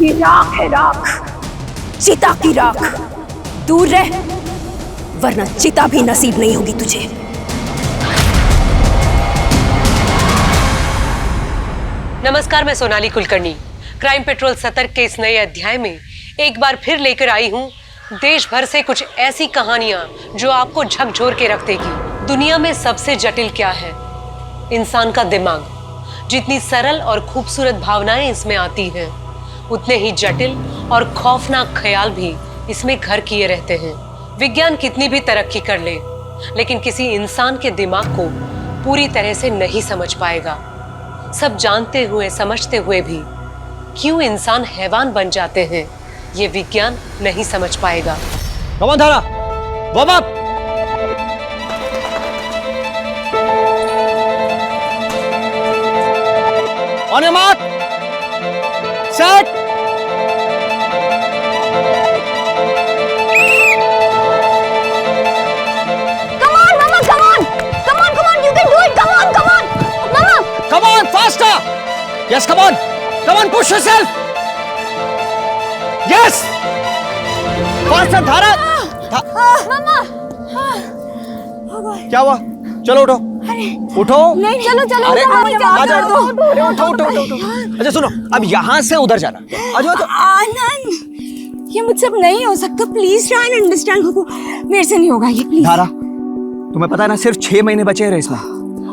ये राख है, राख, चिता की राख। दूर रह, वरना चिता भी नसीब नहीं होगी तुझे। नमस्कार, मैं सोनाली कुलकर्णी। क्राइम पेट्रोल सतर्क के इस नए अध्याय में एक बार फिर लेकर आई हूँ देश भर से कुछ ऐसी कहानियां जो आपको झकझोर के रख देगी। दुनिया में सबसे जटिल क्या है? इंसान का दिमाग। जितनी सरल और खूबसूरत भावनाएं इसमें आती हैं, उतने ही जटिल और खौफनाक ख्याल भी इसमें घर किए रहते हैं। विज्ञान कितनी भी तरक्की कर ले, लेकिन किसी इंसान के दिमाग को पूरी तरह से नहीं समझ पाएगा। सब जानते हुए समझते हुए भी क्यों इंसान हैवान बन जाते हैं, ये विज्ञान नहीं समझ पाएगा। Come on, Dhara, warm up. On your mark, set. Come on, Mama, come on, come on, come on, you can do it. Come on, Mama. Come on, faster. Yes, come on, push yourself. Yes. Faster धारा। मम्मा। क्या हुआ? चलो उठो। उठो। नहीं, चलो। अरे आ जाओ। अरे उठो। अच्छा सुनो, अब यहाँ से उधर जाना। आ जाओ। आनंद, ये मुझसे अब नहीं हो सकता। Please try and understand. मेरे से नहीं होगा ये, प्लीज। धारा, तुम्हें पता है ना, सिर्फ 6 महीने बचे हैं रेस में,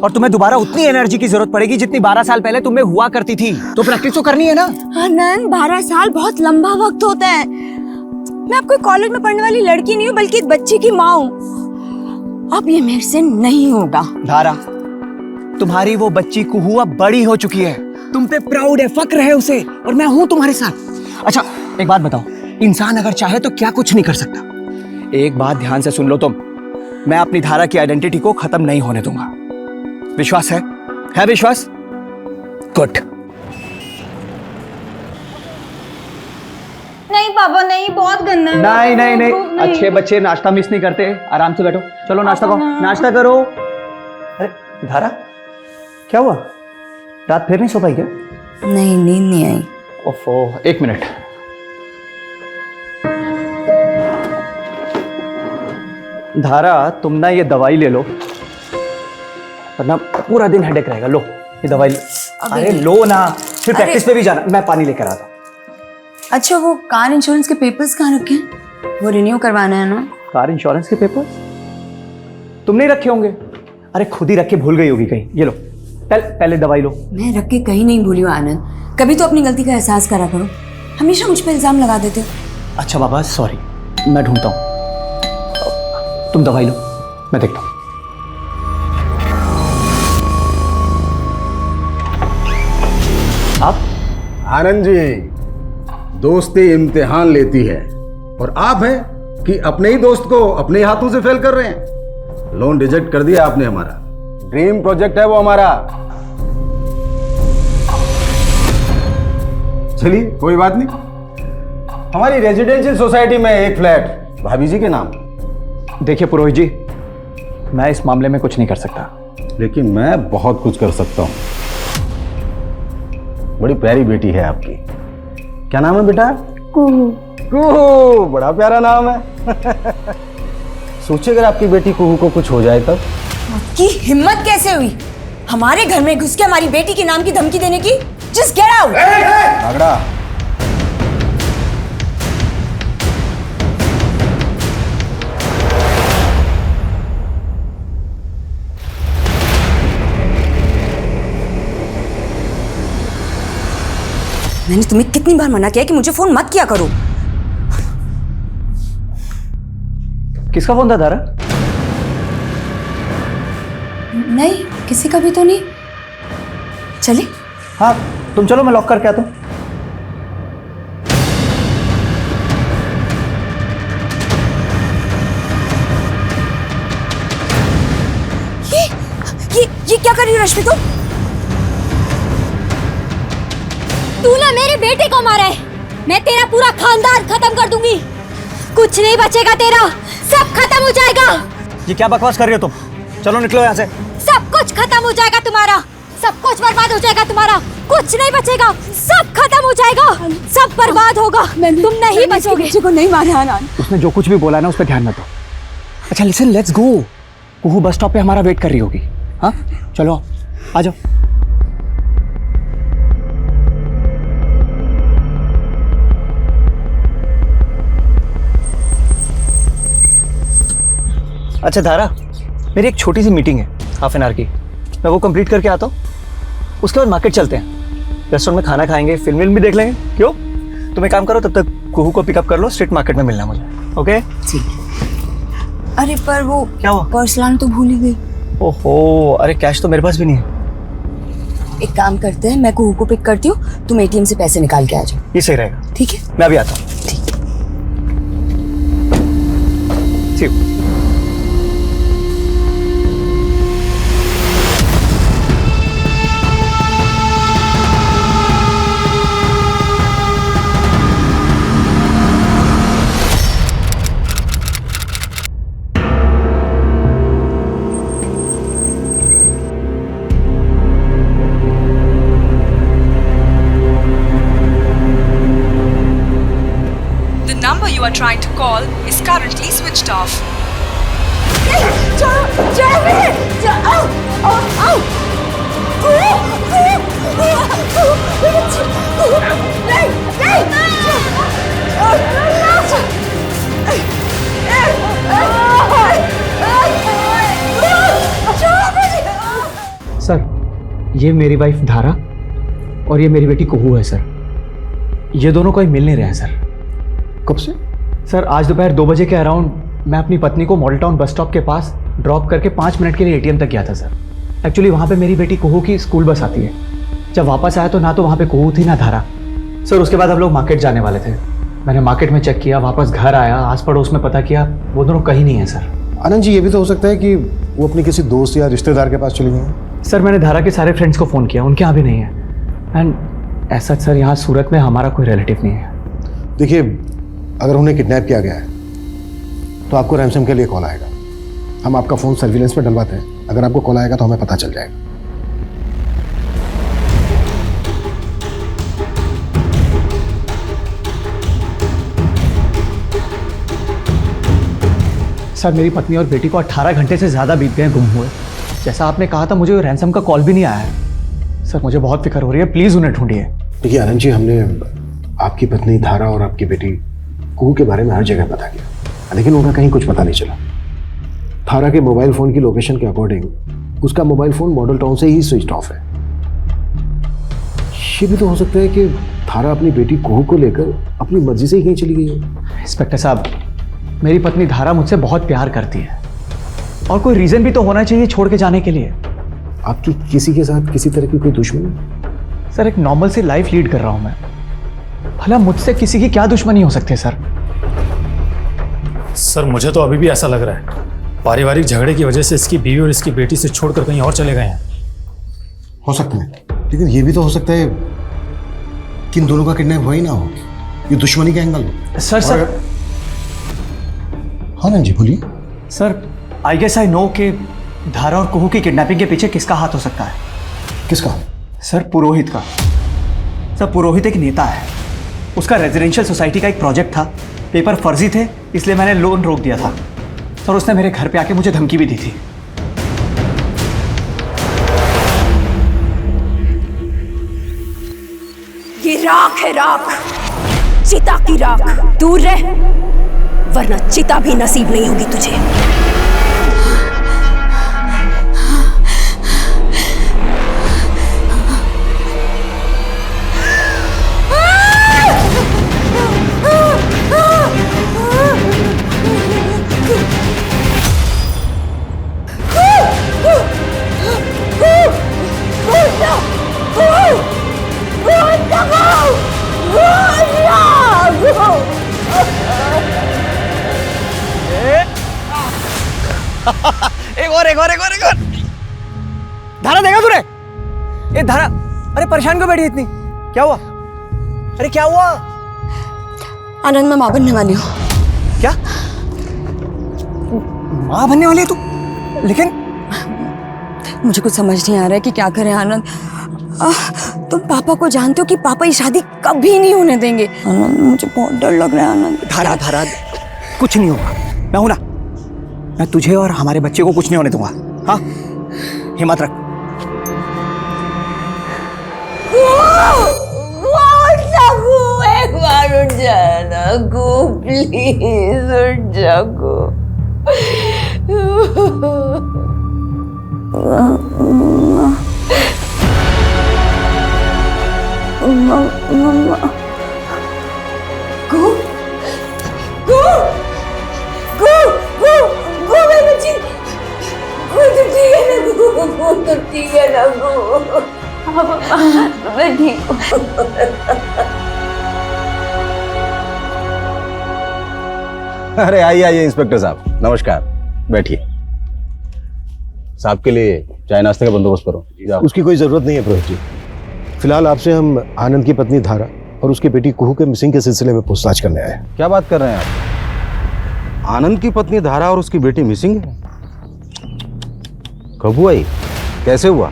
और तुम्हें दोबारा उतनी एनर्जी की जरूरत पड़ेगी जितनी 12 साल पहले तुम्हें हुआ करती थी। तो प्रैक्टिस तो करनी है ना। आनंद, 12 साल बहुत लंबा वक्त होता है। मैं आपको कॉलेज में पढ़ने वाली लड़की नहीं हूँ, बल्कि एक बच्चे की माँ हूँ। अब ये मेरे से नहीं होगा। धारा, तुम्हारी वो बच्ची कुहू अब बड़ी हो चुकी है। तुम पे प्राउड है, फक्र है उसे, और मैं हूं तुम्हारे साथ। अच्छा एक बात बताओ, इंसान अगर चाहे तो क्या कुछ नहीं कर सकता। एक बात ध्यान से सुन लो तुम, मैं अपनी धारा की आइडेंटिटी को खत्म नहीं होने दूंगा। विश्वास है विश्वास? गुड। नहीं पापा, नहीं, बहुत गंदा है। नहीं, अच्छे बच्चे नाश्ता मिस नहीं करते। आराम से बैठो, चलो नाश्ता करो, नाश्ता करो। अरे धारा, क्या हुआ? रात फिर नहीं सो पाई क्या? नहीं, नींद नहीं आई। ओफो, 1 मिनट। धारा, तुम ना ये दवाई ले लो, वरना पूरा दिन हेडेक रहेगा। लो ये दवाई। अरे लो ना, फिर प्रैक्टिस पे भी जाना। मैं पानी लेकर आता हूँ। अच्छा, वो कार इंश्योरेंस के पेपर्स कहाँ रखे हैं? वो रिन्यू करवाना है ना। कार इंश्योरेंस के पेपर्स तुम नहीं रखे होंगे। अरे खुद ही रख के भूल गई होगी कहीं। ये लो, पहले दवाई लो। मैं रख के कहीं नहीं भूली हूँ आनंद। कभी तो अपनी गलती का एहसास करा करो, हमेशा मुझ पर इल्जाम लगा देते हो। अच्छा बाबा, सॉरी, मैं ढूंढता हूँ। तुम दवाई लो, मैं देखता हूँ। आप? आनंद जी, दोस्ती इम्तिहान लेती है, और आप हैं कि अपने ही दोस्त को अपने ही हाथों से फेल कर रहे हैं। लोन रिजेक्ट कर दिया आपने हमारा। ड्रीम प्रोजेक्ट है वो हमारा। चलिए कोई बात नहीं, हमारी रेजिडेंशियल सोसाइटी में एक फ्लैट भाभी जी के नाम। देखिए पुरोहित जी, मैं इस मामले में कुछ नहीं कर सकता, लेकिन मैं बहुत कुछ कर सकता हूं। बड़ी प्यारी बेटी है आपकी। क्या नाम है बेटा? कुहू। कुहू, बड़ा प्यारा नाम है। सोचिए अगर आपकी बेटी कुहू को कुछ हो जाए तब। आपकी हिम्मत कैसे हुई हमारे घर में घुस के हमारी बेटी के नाम की धमकी देने की? Just get out. आगड़ा, मैंने तुम्हें कितनी बार मना किया कि मुझे फोन मत किया करो। किसका फोन था धारा? नहीं, किसी का भी तो नहीं। चले? हाँ तुम चलो, मैं लॉक करके आता हूँ। ये क्या कर रही हो रश्मि तुम? तूने मेरे बेटे को मारा है, मैं तेरा पूरा खानदान खत्म कर दूंगी। कुछ नहीं बचेगा तेरा, सब खत्म हो जाएगा। ये क्या बकवास कर रही हो तुम? चलो निकलो यहाँ से। सब कुछ खत्म हो जाएगा तुम्हारा, सब कुछ बर्बाद हो जाएगा तुम्हारा। कुछ नहीं बचेगा, सब खत्म हो जाएगा, सब बर्बाद होगा, तुम नहीं बचोगे। बच्चे को नहीं मारा आनंद। उसने जो कुछ भी बोला ना उस पर ध्यान मत दो। अच्छा listen, let's go. Kuhu bus stop पे हमारा वेट कर रही होगी। हाँ चलो आ जाओ। अच्छा धारा, मेरी एक छोटी सी मीटिंग है हाफ एन आवर की, मैं वो कंप्लीट करके आता हूँ। उसके बाद मार्केट चलते हैं, रेस्टोरेंट में खाना खाएंगे, फिल्म भी देख लेंगे। क्यों? तुम एक काम करो, तब तक कुहू को पिकअप कर लो, स्ट्रीट मार्केट में मिलना मुझे। ओके? अरे पर वो क्या हुआ? पर्स लाना तो भूल ही गई। ओहो, अरे कैश तो मेरे पास भी नहीं है। एक काम करते हैं, मैं कुहू को पिक करती हूँ, तुम एटीएम से पैसे निकाल के आ जाओ। ये सही रहेगा। ठीक है? मैं अभी आता हूँ। ठीक। See you. The number you are trying to call is currently switched off. Sir, ये मेरी वाइफ धारा और ये मेरी बेटी कुहू है सर। ये दोनों कोई मिल नहीं रहे हैं सर। कब से? सर आज दोपहर 2 बजे के अराउंड मैं अपनी पत्नी को मॉडल टाउन बस स्टॉप के पास ड्रॉप करके 5 मिनट के लिए एटीएम तक गया था सर। एक्चुअली वहाँ पे मेरी बेटी कुहू की स्कूल बस आती है। जब वापस आया तो ना तो वहाँ पे कुहू थी ना धारा। सर उसके बाद हम लोग मार्केट जाने वाले थे। मैंने मार्केट में चेक किया, वापस घर आया, आस पड़ोस में पता किया, वो दोनों कहीं नहीं है सर। आनंद जी, ये भी तो हो सकता है कि वो अपने किसी दोस्त या रिश्तेदार के पास चली गई हैं। सर मैंने धारा के सारे फ्रेंड्स को फ़ोन किया, उनके यहाँ भी नहीं है। एंड ऐसा सर यहाँ सूरत में हमारा कोई रिलेटिव नहीं है। देखिए, अगर उन्हें किडनैप किया गया है तो आपको रैंसम के लिए कॉल आएगा। हम आपका फ़ोन सर्विलेंस में डलवाते हैं। अगर आपको कॉल आएगा तो हमें पता चल जाएगा। सर मेरी पत्नी और बेटी को 18 घंटे से ज़्यादा बीत गए गुम हुए। जैसा आपने कहा था, मुझे रैंसम का कॉल भी नहीं आया है। सर मुझे बहुत फिक्र हो रही है, प्लीज़ उन्हें ढूंढिए। देखिए आनंद जी, हमने आपकी पत्नी धारा और आपकी बेटी कुहू के बारे में हर जगह पता किया, लेकिन उनका कहीं कुछ पता नहीं चला। धारा के मोबाइल फ़ोन की लोकेशन के अकॉर्डिंग उसका मोबाइल फ़ोन मॉडल टाउन से ही स्विच ऑफ है। ये भी तो हो सकता है कि धारा अपनी बेटी कुहू को लेकर अपनी मर्जी से ही कहीं चली गई हो। इंस्पेक्टर साहब, मेरी पत्नी धारा मुझसे बहुत प्यार करती है और कोई रीज़न भी तो होना चाहिए छोड़ के जाने के लिए। आपकी किसी के साथ किसी तरह की कोई दुश्मनी? सर एक नॉर्मल सी लाइफ लीड कर रहा हूँ मैं, भला मुझसे किसी की क्या दुश्मनी हो सकती है सर? सर मुझे तो अभी भी ऐसा लग रहा है पारिवारिक झगड़े की वजह से इसकी बीवी और इसकी बेटी से छोड़कर कहीं और चले गए हैं। हो सकता है, लेकिन ये भी तो हो सकता है कि इन दोनों का किडनैप हुआ ही ना हो, ये दुश्मनी का एंगल हो। सर हाँ ना जी, बोलिए। Sir I guess I know कि धारा और कुहू की किडनैपिंग के पीछे किसका हाथ हो सकता है? किसका? सर पुरोहित का। सर पुरोहित एक नेता है, उसका रेजिडेंशियल सोसाइटी का एक प्रोजेक्ट था, पेपर फर्जी थे इसलिए मैंने लोन रोक दिया था। सर उसने मेरे घर पे आके मुझे धमकी भी दी थी। ये राख है, राख, चिता की राख। दूर रह, वरना चिता भी नसीब नहीं होगी तुझे। एक और धारा देगा तूने? ए धारा, अरे परेशान क्यों बैठी इतनी? क्या हुआ? अरे क्या हुआ? आनंद, मैं माँ बनने वाली हूँ। क्या माँ बनने वाली है तू? लेकिन मुझे कुछ समझ नहीं आ रहा है कि क्या करें आनंद। तुम पापा को जानते हो कि पापा ये शादी कभी नहीं होने देंगे। आनंद मुझे बहुत डर लग रहा है आनंद। धारा धारा कुछ नहीं होगा, मैं हूं ना। मैं तुझे और हमारे बच्चे को कुछ नहीं होने दूंगा। हाँ, हिम्मत रख। एक बार उठ जाना गो, प्लीज उठ जाओ। मम्मा गो गो गो गो गो मेरी बच्ची, गो तो ठीक है ना, गो तो ठीक है ना, गो मैं ठीक हूँ। अरे आइए आइए इंस्पेक्टर साहब, नमस्कार, बैठिए। साहब के लिए चाय नाश्ते का बंदोबस्त करो। जाओ। उसकी कोई जरूरत नहीं है पुरोहित जी। फिलहाल आपसे हम आनंद की पत्नी धारा और उसकी बेटी कुहू के मिसिंग के सिलसिले में पूछताछ करने आए हैं। क्या बात कर रहे हैं आप? आनंद की पत्नी धारा और उसकी बेटी मिसिंग है? कब हुआ ये? कैसे हुआ?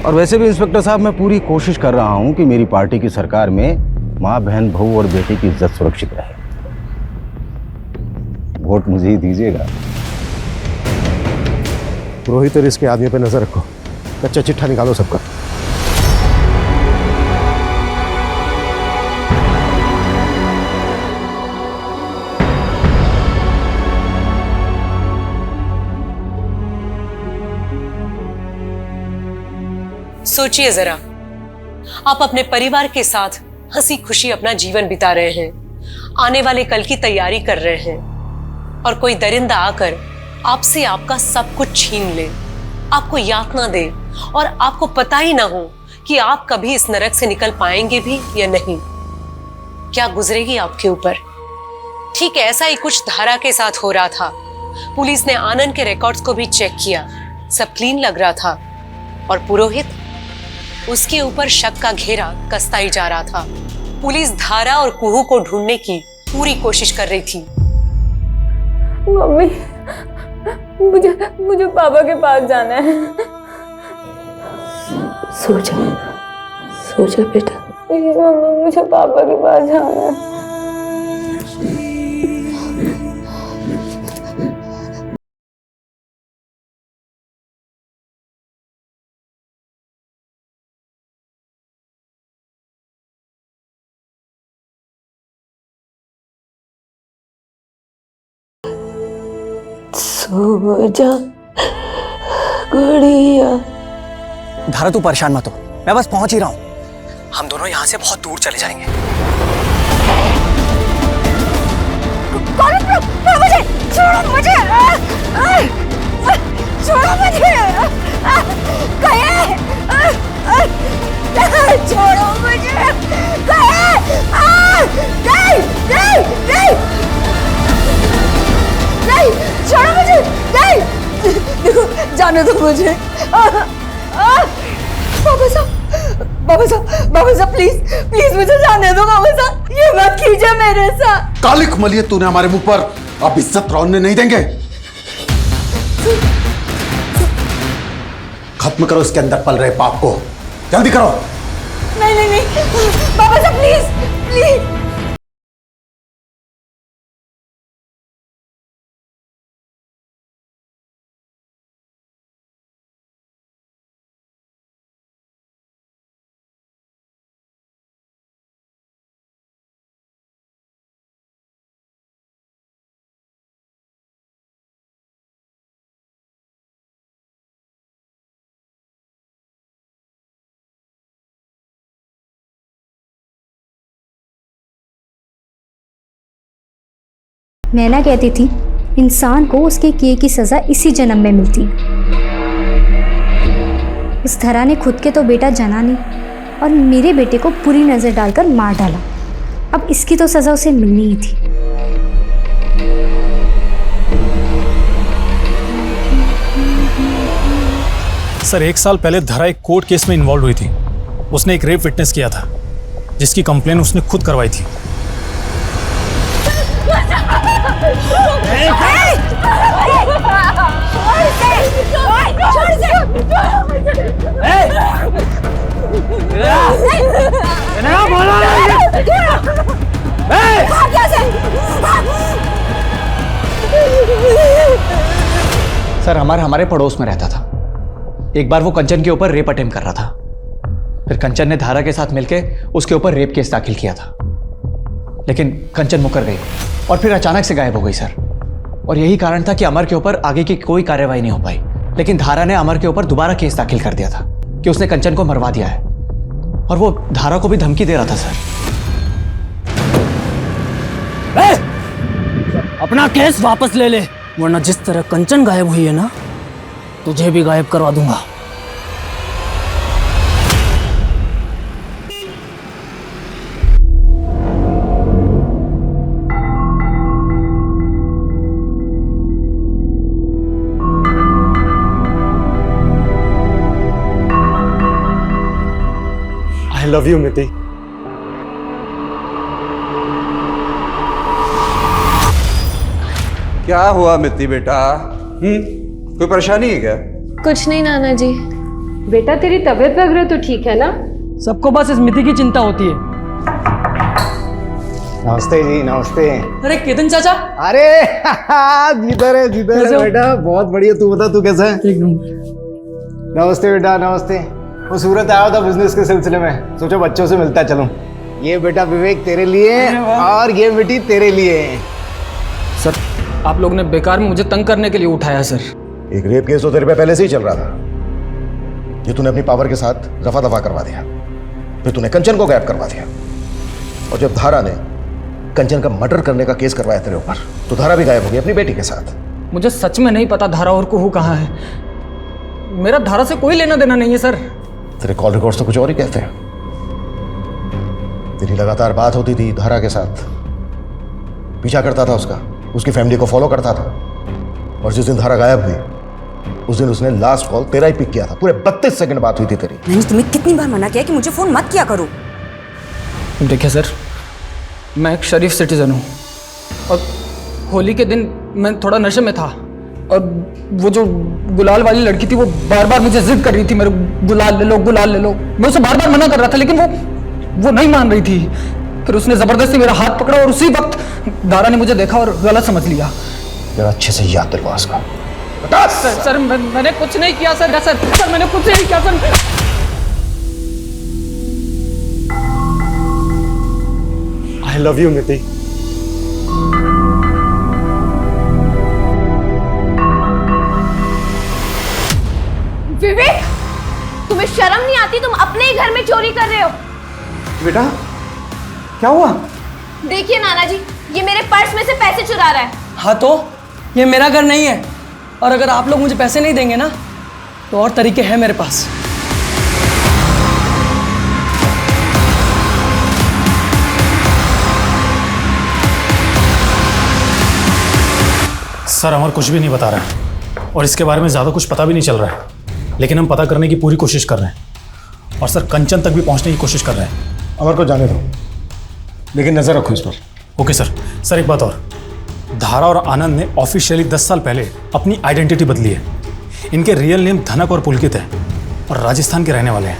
और वैसे भी इंस्पेक्टर साहब, मैं पूरी कोशिश कर रहा हूं कि मेरी पार्टी की सरकार में माँ, बहन, बहू और बेटी की इज्जत सुरक्षित रहे। वोट मुझे ही दीजिएगा। पुरोहित और इसके आदमी पर नजर रखो, कच्चा चिट्ठा निकालो सबका। सोचिए जरा, आप अपने परिवार के साथ हंसी खुशी अपना जीवन बिता रहे हैं, आने वाले कल की तैयारी कर रहे हैं, और कोई दरिंदा आकर आपसे आपका सब कुछ छीन ले, आपको यातना दे, और आपको पता ही ना हो कि आप कभी इस नरक से निकल पाएंगे भी या नहीं। क्या गुजरेगी आपके ऊपर? ठीक ऐसा ही कुछ धारा के साथ हो रहा था। पुलिस ने आनंद के रिकॉर्ड्स को भी चेक किया, सब क्लीन लग रहा था, और पुरोहित, उसके ऊपर शक का घेरा कसता ही जा रहा था। पुलिस धारा और कुहू को ढूंढने की पूरी कोशिश कर रही थी। मम्मी, मुझे पापा के पास जाना है। सो जा बेटा। मम्मी, मुझे पापा के पास जाना है। सो जा गुड़िया। धारा तू परेशान मत हो, मैं बस पहुंच ही रहा हूं। हम दोनों यहाँ से बहुत दूर चले जाएंगे। मुझे छोड़ो, मुझे छोड़ो, मुझे छोड़ो, मुझे नहीं, छोड़ो मुझे, नहीं, देखो, जाने दो मुझे। बाबा साहब प्लीज मुझे जाने दो। बाबा साहब, ये मत कीजिए मेरे साथ। काली खुमलियत तूने हमारे मुंह पर, अब इज्जत रौनने नहीं देंगे। खत्म करो इसके अंदर पल रहे पाप को, जल्दी करो। नहीं, बाबा साहब प्लीज। मैं ना कहती थी, इंसान को उसके किए की सज़ा इसी जन्म में मिलती है। उस धरा ने खुद के तो बेटा जना नहीं और मेरे बेटे को पूरी नज़र डालकर मार डाला। अब इसकी तो सज़ा उसे मिलनी ही थी। सर, 1 साल पहले धरा एक कोर्ट केस में इन्वॉल्व हुई थी। उसने एक रेप विटनेस किया था, जिसकी कंप्लेन उसने खुद करवाई थी। छोड़ इसे! भाग यहाँ से! सर हमारे पड़ोस में रहता था। एक बार वो कंचन के ऊपर रेप अटेम्प्ट कर रहा था। फिर कंचन ने धारा के साथ मिलके उसके ऊपर रेप केस दाखिल किया था, लेकिन कंचन मुकर गई और फिर अचानक से गायब हो गई सर। और यही कारण था कि अमर के ऊपर आगे की कोई कार्रवाई नहीं हो पाई। लेकिन धारा ने अमर के ऊपर दोबारा केस दाखिल कर दिया था कि उसने कंचन को मरवा दिया है, और वो धारा को भी धमकी दे रहा था सर। अपना केस वापस ले ले, वरना जिस तरह कंचन गायब हुई है ना, तुझे भी गायब करवा दूंगा। आई लव यू मिति। क्या हुआ मित्ती बेटा? कोई परेशानी है क्या? कुछ नहीं नाना जी। बेटा तेरी तबीयत वगैरह तो ठीक है ना? सबको बस स्मृति की चिंता होती है। नमस्ते जी, नमस्ते। अरे केतन चाचा। अरे जिधर है बेटा, बहुत बढ़िया। तू बता, तू कैसा है? नमस्ते बेटा, नमस्ते। वो सूरत आया था बिजनेस के सिलसिले में, सोचो बच्चों से मिलता चलूं। ये बेटा विवेक तेरे लिए और ये बेटी तेरे लिए। सर आप लोग ने बेकार में मुझे तंग करने के लिए उठाया सर। एक रेप केस तो तेरे पे पहले से ही चल रहा था, ये तूने अपनी पावर के साथ रफा दफा करवा दिया। फिर तूने कंचन को गायब करवा दिया, और जब धारा ने कंचन का मर्डर करने का केस करवाया तेरे ऊपर, तो धारा भी गायब हो गई अपनी बेटी के साथ। मुझे सच में नहीं पता धारा और कुहू कहाँ है। मेरा धारा से कोई लेना देना नहीं है सर। तेरे कॉल रिकॉर्ड्स तो कुछ और ही कहते हैं। तेरी लगातार बात होती थी धारा के साथ, पीछा करता था उसका, उसकी फैमिली को फॉलो करता था, और जिस दिन धारा गायब हुई उस दिन उसने लास्ट कॉल तेरा ही पिक किया था। पूरे 32 सेकंड बात हुई थी तेरी। मैंने तुम्हें कितनी बार मना किया कि मुझे फोन मत किया करो। देखिए सर, मैं एक शरीफ सिटीजन हूँ, और होली के दिन मैं थोड़ा नशे में था, और वो जो गुलाल वाली लड़की थी वो बार बार मुझे जिद कर रही थी, मेरे गुलाल ले लो, गुलाल ले लो। मैं उसे बार बार मना कर रहा था, लेकिन वो नहीं मान रही थी। फिर उसने जबरदस्ती मेरा हाथ पकड़ा, और उसी वक्त धारा ने मुझे देखा और गलत समझ लिया। जरा अच्छे से याद दिलवा उसका। सर मैंने कुछ नहीं किया सर। सर मैंने कुछ नहीं किया सर। आई लव यू मिति। विवेक, तुम्हें शर्म नहीं आती? तुम अपने ही घर में चोरी कर रहे हो। बेटा क्या हुआ? देखिए नाना जी, ये मेरे पर्स में से पैसे चुरा रहा है। हाँ तो ये मेरा घर नहीं है, और अगर आप लोग मुझे पैसे नहीं देंगे ना, तो और तरीके हैं मेरे पास। सर अमर कुछ भी नहीं बता रहा है, और इसके बारे में ज़्यादा कुछ पता भी नहीं चल रहा है, लेकिन हम पता करने की पूरी कोशिश कर रहे हैं, और सर कंचन तक भी पहुंचने की कोशिश कर रहे हैं। अमर को जाने दो, लेकिन नजर रखो इस पर। Okay sir. सर एक बात और, धारा और आनंद ने ऑफिशियली 10 साल पहले अपनी आइडेंटिटी बदली है। इनके रियल नेम धनक और पुलकित है, और राजस्थान के रहने वाले हैं।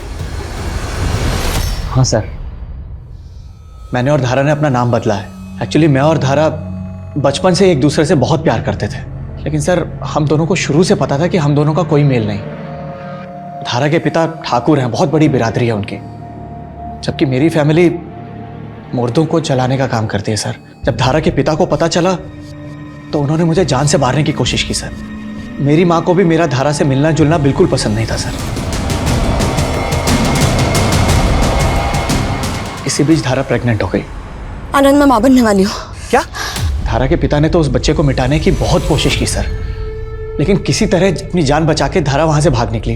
हाँ सर, मैंने और धारा ने अपना नाम बदला है। एक्चुअली मैं और धारा बचपन से एक दूसरे से बहुत प्यार करते थे, लेकिन सर हम दोनों को शुरू से पता था कि हम दोनों का कोई मेल नहीं। धारा के पिता ठाकुर हैं, बहुत बड़ी बिरादरी है उनकी, जबकि मेरी फैमिली मुर्दों को जलाने का काम करती है सर। जब धारा के पिता को पता चला तो उन्होंने मुझे जान से मारने की कोशिश की सर। मेरी माँ को भी मेरा धारा से मिलना जुलना बिल्कुल पसंद नहीं था सर। इसी बीच धारा प्रेग्नेंट हो गई। आनंद, मैं मां बनने वाली हूँ। क्या? धारा के पिता ने तो उस बच्चे को मिटाने की बहुत कोशिश की सर, लेकिन किसी तरह अपनी जान बचा के धारा वहां से भाग निकली।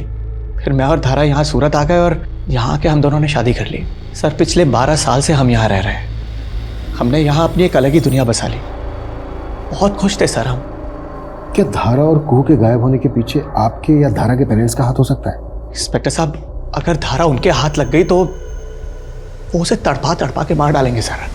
फिर मैं और धारा यहाँ सूरत आ गए, और यहाँ आके हम दोनों ने शादी कर ली सर। पिछले 12 साल से हम यहाँ रह रहे हैं। हमने यहाँ अपनी एक अलग ही दुनिया बसा ली। बहुत खुश थे सर हम। क्या धारा और कुहू के गायब होने के पीछे आपके या धारा के पेरेंट्स का हाथ हो सकता है? इंस्पेक्टर साहब, अगर धारा उनके हाथ लग गई तो वो उसे तड़पा तड़पा के मार डालेंगे सर।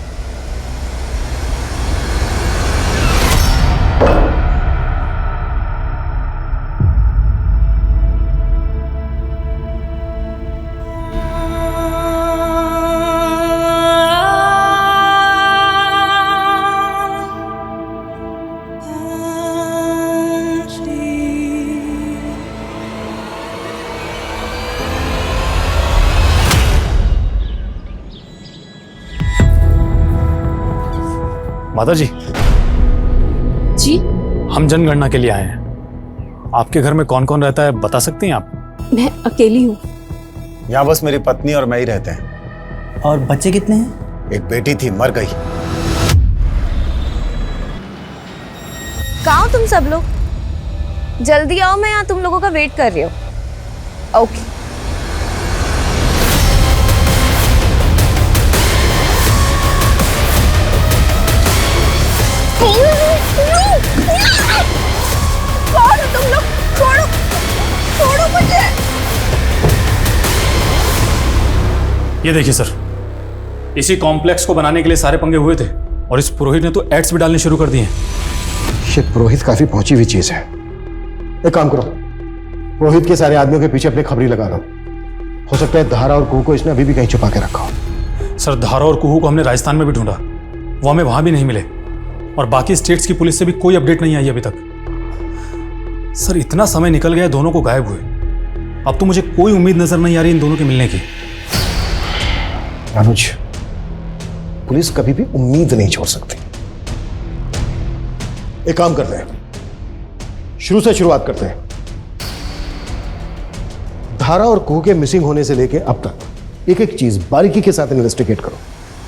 माता जी जी हम जनगणना के लिए आए हैं। आपके घर में कौन कौन रहता है बता सकती हैं आप? मैं अकेली हूँ। यहाँ बस मेरी पत्नी और मैं ही रहते हैं। और बच्चे कितने हैं? एक बेटी थी, मर गई। कहाँ हो तुम सब लोग? जल्दी आओ, मैं यहाँ तुम लोगों का वेट कर रही हूँ। ओके। कौन हो तुम लोग? छोड़ो, छोड़ो मुझे। ये देखिए सर, इसी कॉम्प्लेक्स को बनाने के लिए सारे पंगे हुए थे और इस पुरोहित ने तो एड्स भी डालने शुरू कर दिए। ये पुरोहित काफी पहुंची हुई चीज है। एक काम करो, पुरोहित के सारे आदमियों के पीछे अपनी खबरी लगा दो। हो सकता है धारा और कुहू को इसने अभी भी कहीं छुपा के रखा हो। सर धारा और कुहू को हमने राजस्थान में भी ढूंढा, वो हमें वहां भी नहीं मिले और बाकी स्टेट्स की पुलिस से भी कोई अपडेट नहीं आई अभी तक। सर इतना समय निकल गया दोनों को गायब हुए, अब तो मुझे कोई उम्मीद नजर नहीं आ रही इन दोनों के मिलने की। अनुज, पुलिस कभी भी उम्मीद नहीं छोड़ सकती। एक काम करते हैं, शुरू से शुरुआत करते हैं। धारा और कुहू के मिसिंग होने से लेके अब तक एक एक चीज बारीकी के साथ इन्वेस्टिगेट करो।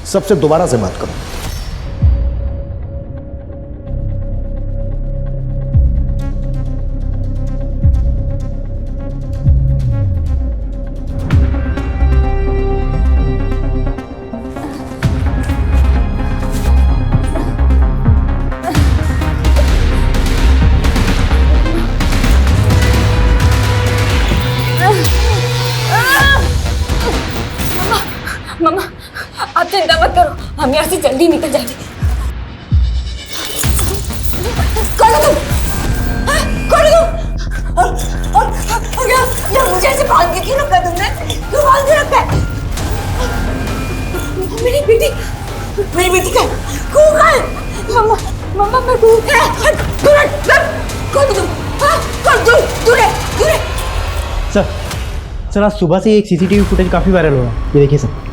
सबसे दोबारा से बात करो। मम्मा, आप चिंता मत करो, हम यहाँ से जल्दी निकल जाएंगे। कौन हो तुम? हाँ? कौन हो तुम? और यहाँ मुझे ऐसे बांध के क्यों रखा तुमने? क्यों बांध के रखा है? मेरी बेटी का कुहू कहाँ है? मम्मा मैं कुहू कौन हो तुम? हाँ? कौन? दूर है। सर आज सुबह से एक सीसीटीवी फुटेज काफ़ी वायरल हो रहा है। ये देखिए सर,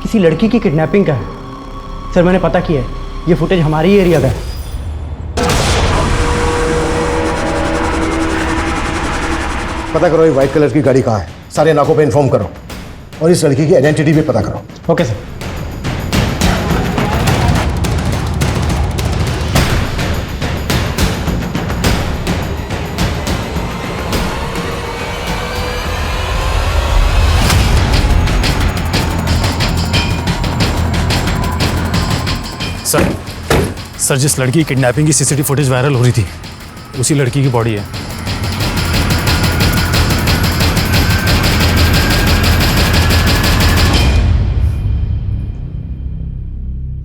किसी लड़की की किडनैपिंग का है। सर मैंने पता किया है, ये फुटेज हमारे ही एरिया का है। पता करो ये व्हाइट कलर की गाड़ी कहाँ है। सारे नाकों पे इन्फॉर्म करो और इस लड़की की आइडेंटिटी भी पता करो। Okay sir. सर जिस लड़की की किडनैपिंग की सीसीटीवी फुटेज वायरल हो रही थी उसी लड़की की बॉडी है।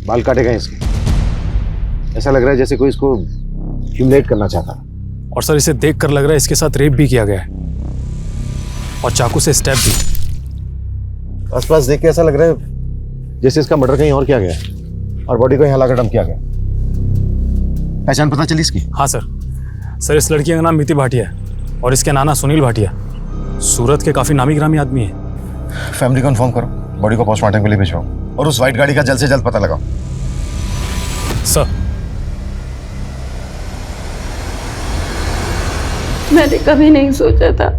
बाल काटे गए इसके। ऐसा लग रहा है जैसे कोई इसको ह्यूमिलेट करना चाहता। और सर इसे देखकर लग रहा है इसके साथ रेप भी किया गया है और चाकू से स्टैब भी। आसपास देख के ऐसा लग रहा है जैसे इसका मर्डर कहीं और किया गया है और बॉडी को यहाँ लाकर डंप किया गया। पहचान पता चली इसकी? हाँ सर इस लड़की का नाम मिति भाटिया है और इसके नाना सुनील भाटिया सूरत के काफी नामी ग्रामी आदमी है। फैमिली को इन्फॉर्म करो, बॉडी को पोस्टमार्टम के लिए भिजवाओ और उस व्हाइट गाड़ी का जल्द से जल्द पता लगाओ। सर मैंने कभी नहीं सोचा था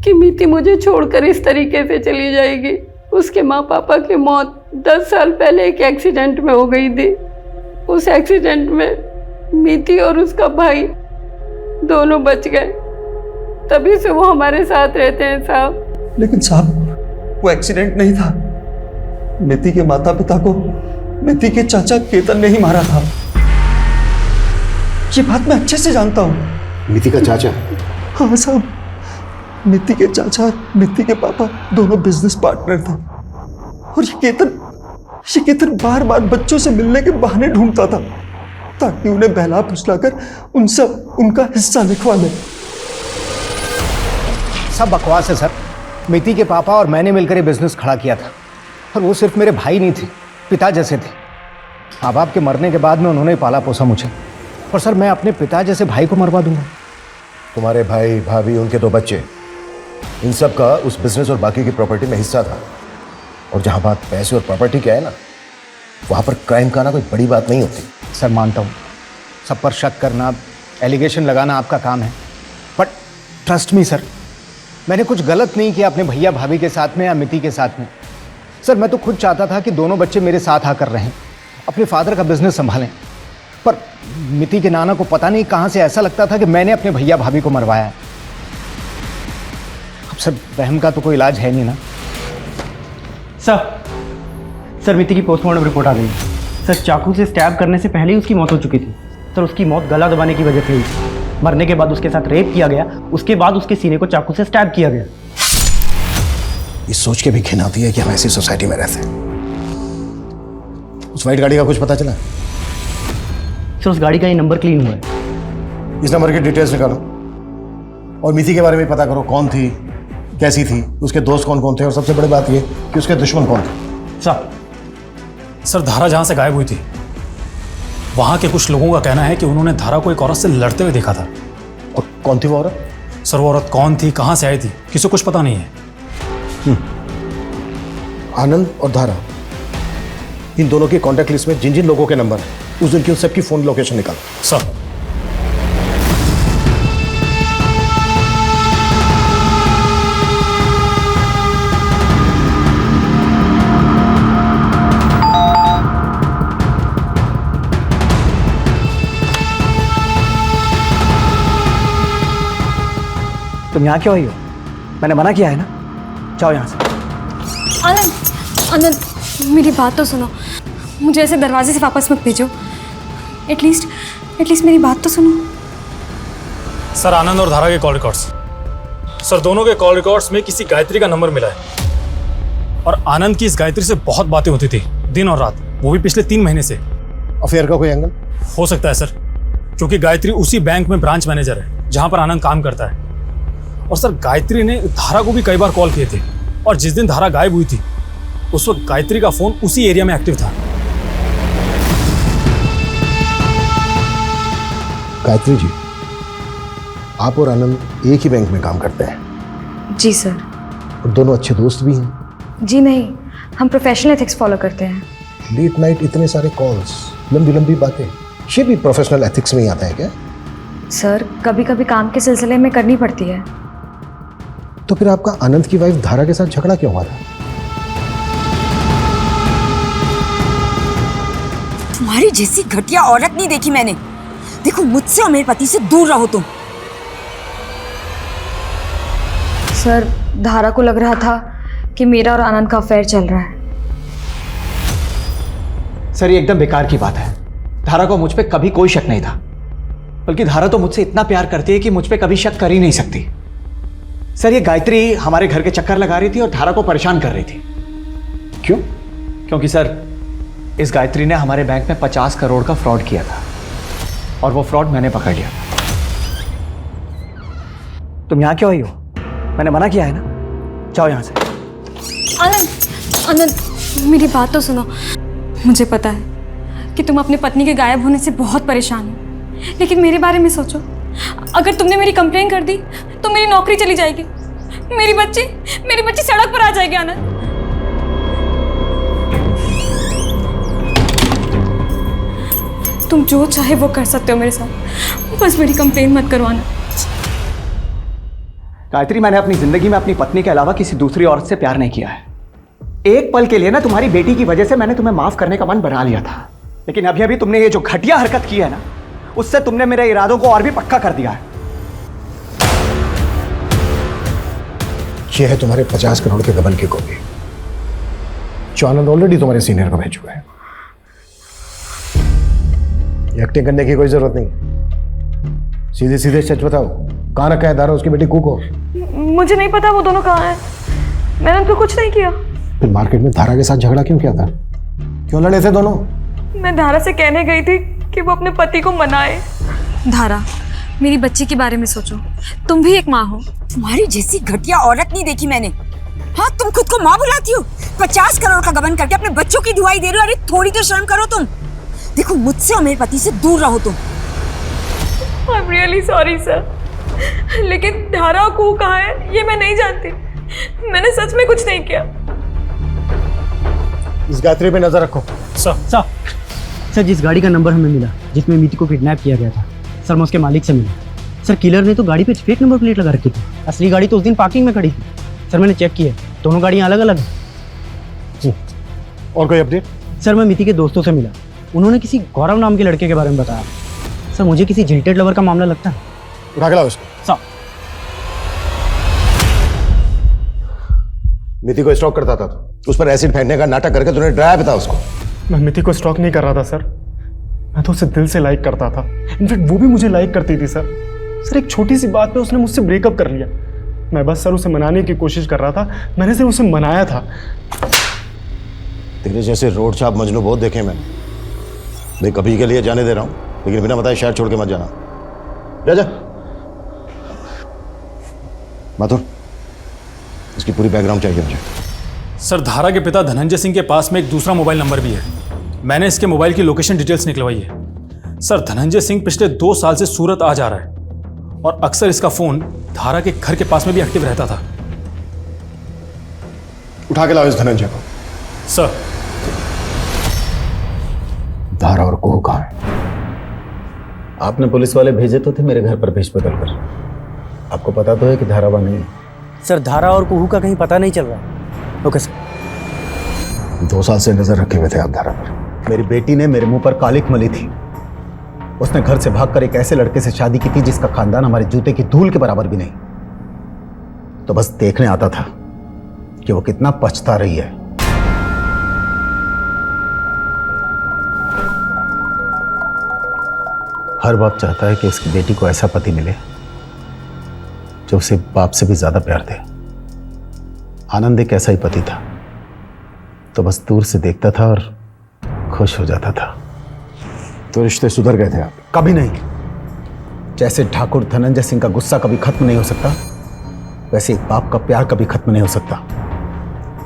कि मिति मुझे छोड़कर इस तरीके से चली जाएगी। उसके माँ पापा की मौत 10 साल पहले एक एक्सीडेंट में हो गई थी। उस एक्सीडेंट में मिति और उसका भाई दोनों बच गए, तभी से वो हमारे साथ रहते हैं साहब। लेकिन साहब वो एक्सीडेंट नहीं था। मिति के माता पिता को मिति के चाचा केतन ने ही मारा था। ये बात मैं अच्छे से जानता हूँ। मिति का चाचा? हाँ साहब, मिति के चाचा मिति के पापा दोनों बिजनेस पार्टनर थे और ये केतन बार बार बच्चों से मिलने के बहाने ढूंढता था ताकि उन्हें बहला फुसलाकर उनसे उनका हिस्सा लिखवा ले। सब बकवास है सर। मिति के पापा और मैंने मिलकर ये बिजनेस खड़ा किया था और वो सिर्फ मेरे भाई नहीं थे, पिता जैसे थे। माँ बाप के मरने के बाद में उन्होंने पाला पोसा मुझे, और सर मैं अपने पिता जैसे भाई को मरवा दूंगा? तुम्हारे भाई भाभी उनके 2 बच्चे, इन सब का उस बिजनेस और बाकी की प्रॉपर्टी में हिस्सा था। और जहां बात पैसे और प्रॉपर्टी की है ना, वहां पर क्राइम करना कोई बड़ी बात नहीं होती। सर मानता हूँ, सब पर शक करना, एलिगेशन लगाना आपका काम है, बट ट्रस्ट मी सर, मैंने कुछ गलत नहीं किया अपने भैया भाभी के साथ में या मिति के साथ में। सर मैं तो खुद चाहता था कि दोनों बच्चे मेरे साथ आकर रहें, अपने फादर का बिजनेस संभालें, पर मिति के नाना को पता नहीं कहाँ से ऐसा लगता था कि मैंने अपने भैया भाभी को मरवाया है। अब सर वहम का तो कोई इलाज है नहीं ना। सर मिति की पोस्टमार्टम रिपोर्ट आ गई है। सर चाकू से स्टैब करने से पहले ही उसकी मौत हो चुकी थी। सर उसकी मौत गला दबाने की वजह से हुई थी। मरने के बाद उसके साथ रेप किया गया, उसके बाद उसके सीने को चाकू से स्टैब किया गया। ये सोच के भी घिन आती है कि हम ऐसी सोसाइटी में रहते हैं। उस वाइट गाड़ी का कुछ पता चला? सर उस गाड़ी का ये नंबर क्लीन हुआ है। इस नंबर की डिटेल्स निकालो और मिति के बारे में पता करो, कौन थी, कैसी थी, उसके दोस्त कौन कौन थे, और सबसे बड़ी बात ये कि उसके दुश्मन कौन थे। सर धारा जहां से गायब हुई थी वहां के कुछ लोगों का कहना है कि उन्होंने धारा को एक औरत से लड़ते हुए देखा था। और कौन थी वो औरत? सर वो औरत कौन थी, कहां से आई थी, किसी को कुछ पता नहीं है। आनंद और धारा, इन दोनों की कॉन्टैक्ट लिस्ट में जिन जिन लोगों के नंबर है उस दिन की उन सबकी फोन लोकेशन निकालो। सर तुम यहाँ क्यों आई हो? मैंने मना किया है ना, जाओ यहाँ से। आनंद आनंद मेरी बात तो सुनो, मुझे ऐसे दरवाजे से वापस मत भेजो। एटलीस्ट मेरी बात तो सुनो। सर आनंद और धारा के कॉल रिकॉर्ड्स, सर दोनों के कॉल रिकॉर्ड्स में किसी गायत्री का नंबर मिला है और आनंद की इस गायत्री से बहुत बातें होती थी दिन और रात, वो भी पिछले 3 महीने से। अफेयर का कोई एंगल हो सकता है सर, क्योंकि गायत्री उसी बैंक में ब्रांच मैनेजर है जहां पर आनंद काम करता है। और सर गायत्री ने धारा को भी कई बार कॉल किए थे और जिस दिन धारा गायब हुई थी उस वक्त गायत्री का फोन उसी एरिया में एक्टिव था। गायत्री जी, आप और आनंद एक ही बैंक में काम करते हैं? जी सर। और दोनों अच्छे दोस्त भी हैं? जी नहीं, हम प्रोफेशनल एथिक्स फॉलो करते हैं। लेट नाइट इतने सारे कॉल्स, लंबी लंबी बातें, ये भी प्रोफेशनल एथिक्स में ही आता है क्या? सर कभी कभी काम के सिलसिले में करनी पड़ती है। तो फिर आपका आनंद की वाइफ धारा के साथ झगड़ा क्यों हुआ था? तुम्हारी जैसी घटिया औरत नहीं देखी मैंने। देखो मुझसे और मेरे पति से दूर रहो तुम। सर धारा को लग रहा था कि मेरा और आनंद का अफेयर चल रहा है। सर ये एकदम बेकार की बात है। धारा को मुझ पे कभी कोई शक नहीं था, बल्कि धारा तो मुझसे इतना प्यार करती है कि मुझ पे कभी शक कर ही नहीं सकती। सर ये गायत्री हमारे घर के चक्कर लगा रही थी और धारा को परेशान कर रही थी। क्यों? क्योंकि सर इस गायत्री ने हमारे बैंक में 50 करोड़ का फ्रॉड किया था और वो फ्रॉड मैंने पकड़ लिया। तुम यहाँ क्यों आई हो? मैंने मना किया है ना, जाओ यहाँ से। आनंद आनंद मेरी बात तो सुनो। मुझे पता है कि तुम अपनी पत्नी के गायब होने से बहुत परेशान हो, लेकिन मेरे बारे में सोचो। अगर तुमने मेरी कंप्लेन कर दी तो मेरी नौकरी चली जाएगी, मेरी बच्ची सड़क पर आ जाएगी। आनंद तुम जो चाहे वो कर सकते हो मेरे साथ, बस मेरी कंप्लेन मत करवाना। गायत्री मैंने अपनी जिंदगी में अपनी पत्नी के अलावा किसी दूसरी औरत से प्यार नहीं किया है। एक पल के लिए ना तुम्हारी बेटी की वजह से मैंने तुम्हें माफ करने का मन बना लिया था, लेकिन अभी अभी तुमने ये जो घटिया हरकत की है ना, उससे तुमने मेरे इरादों को और भी पक्का कर दिया है। यह है तुम्हारे 50 करोड़ के गबन की कॉपी जो आनंद ऑलरेडी तुम्हारे सीनियर को भेज चुका है। एक्टिंग करने की कोई जरूरत नहीं, सीधे सीधे सच बताओ, कहाँ रखा है धारा उसकी बेटी कू को? मुझे नहीं पता वो दोनों कहाँ हैं, मैंने उनको कुछ नहीं किया। फिर मार्केट में धारा के साथ झगड़ा क्यों किया था? क्यों लड़े थे दोनों? मैं धारा से कहने गई थी कि वो अपने पति को मनाए। धारा मेरी बच्ची के बारे में सोचो, तुम भी एक माँ हो। तुम्हारी जैसी घटिया औरत नहीं देखी मैंने। हाँ तुम खुद को माँ बुलाती हो, 50 करोड़ का गबन करके अपने बच्चों की दुआई दे रहे हो। अरे थोड़ी तो शर्म करो तुम। देखो मुझसे और मेरे पति से दूर रहो तुम। I'm really sorry सर, लेकिन धारा को कहाँ है ये मैं नहीं जानती। मैंने सच में कुछ नहीं किया। इस गायत्री पे नजर रखो। सर जिस गाड़ी का नंबर हमें मिला जिसमें मीति को किडनैप किया गया था, सर मैं उसके मालिक से मिला। सर किलर ने तो गाड़ी पे फेक नंबर प्लेट लगा रखी थी, असली गाड़ी तो उस दिन पार्किंग में खड़ी थी। सर मैंने चेक किया, दोनों गाड़ियाँ अलग अलग हैं। और कोई अपडेट? सर मैं मीति के दोस्तों से मिला, उन्होंने किसी गौरव नाम के लड़के के बारे में बताया। सर मुझे किसी जिल्टेड लवर का मामला लगता है। उठा के लाओ उसको। सर मिति को स्टॉक करता था तो उस पर एसिड फेंकने का नाटक करके तूने डराया भी था उसको। मैं मिति को स्टॉक नहीं कर रहा था सर, मैं तो उसे दिल से लाइक करता था। इनफैक्ट वो भी मुझे लाइक करती थी सर। सर एक छोटी सी बात पे उसने मुझसे ब्रेकअप कर लिया। मैं बस सर उसे मनाने की कोशिश कर रहा था, मैंने सिर्फ उसे मनाया था। तेरे जैसे रोड छाप मजनू बहुत देखे मैंने। मैं कभी के लिए जाने दे रहा हूँ, लेकिन बिना बताए शहर छोड़ के मत जाना। जा माथुर, इसकी पूरी बैकग्राउंड चाहिए मुझे। सर धारा के पिता धनंजय सिंह के पास में एक दूसरा मोबाइल नंबर भी है, मैंने इसके मोबाइल की लोकेशन डिटेल्स निकलवाई है। सर धनंजय सिंह पिछले 2 साल से सूरत आ जा रहा है और अक्सर इसका फोन धारा के घर के पास में भी एक्टिव रहता था। उठा के लाओ इस धनंजय को। सर धारा और कोह कहाँ है? आपने पुलिस वाले भेजे तो थे मेरे घर पर भेज बदल कर। आपको पता तो है कि धारा वहां नहीं है। सर धारा और कुहू का कहीं पता नहीं चल रहा। Okay sir. 2 साल से नजर रखे हुए थे आप धारा पर। मेरी बेटी ने मेरे मुंह पर कालिक मली थी। उसने घर से भागकर एक ऐसे लड़के से शादी की थी जिसका खानदान हमारे जूते की धूल के बराबर भी नहीं। तो बस देखने आता था कि वो कितना पछता रही है। हर बाप चाहता है कि उसकी बेटी को ऐसा पति मिले जो उसे बाप से भी ज्यादा प्यार दे। आनंद एक ऐसा ही पति था, तो बस दूर से देखता था और खुश हो जाता था। तो रिश्ते सुधर गए थे आप? कभी नहीं। जैसे ठाकुर धनंजय सिंह का गुस्सा कभी खत्म नहीं हो सकता, वैसे एक बाप का प्यार कभी खत्म नहीं हो सकता।